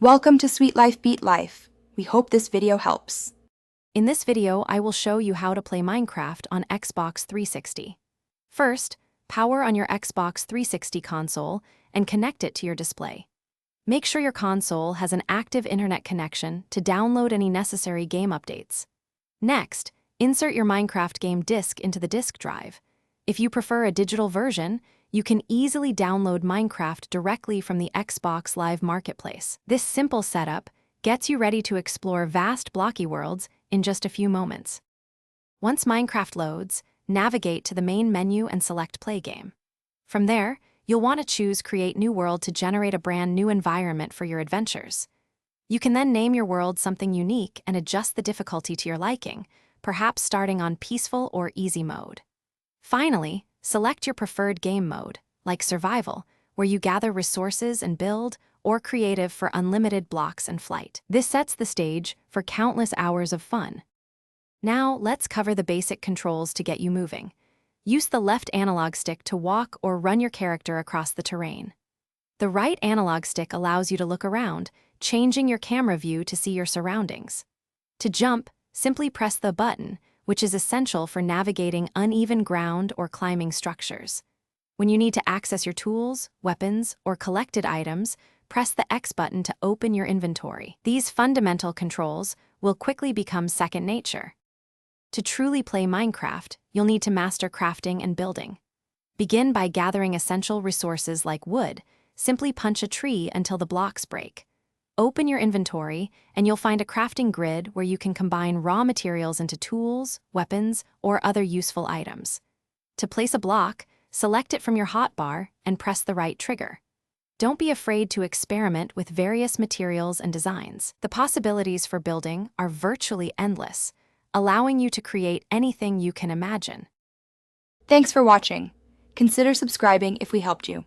Welcome to Sweet Life Beat Life. We hope this video helps. In this video, I will show you how to play Minecraft on Xbox 360. First, power on your Xbox 360 console and connect it to your display. Make sure your console has an active internet connection to download any necessary game updates. Next, insert your Minecraft game disc into the disk drive. If you prefer a digital version, you can easily download Minecraft directly from the Xbox Live Marketplace. This simple setup gets you ready to explore vast blocky worlds in just a few moments. Once Minecraft loads, navigate to the main menu and select Play Game. From there, you'll want to choose Create New World to generate a brand new environment for your adventures. You can then name your world something unique and adjust the difficulty to your liking, perhaps starting on Peaceful or Easy mode. Finally, select your preferred game mode, like Survival, where you gather resources and build, or Creative for unlimited blocks and flight. This sets the stage for countless hours of fun. Now, let's cover the basic controls to get you moving. Use the left analog stick to walk or run your character across the terrain. The right analog stick allows you to look around, changing your camera view to see your surroundings. To jump, simply press the button, which is essential for navigating uneven ground or climbing structures. When you need to access your tools, weapons, or collected items, press the X button to open your inventory. These fundamental controls will quickly become second nature. To truly play Minecraft, you'll need to master crafting and building. Begin by gathering essential resources like wood. Simply punch a tree until the blocks break. Open your inventory, and you'll find a crafting grid where you can combine raw materials into tools, weapons, or other useful items. To place a block, select it from your hotbar and press the right trigger. Don't be afraid to experiment with various materials and designs. The possibilities for building are virtually endless, allowing you to create anything you can imagine. Thanks for watching. Consider subscribing if we helped you.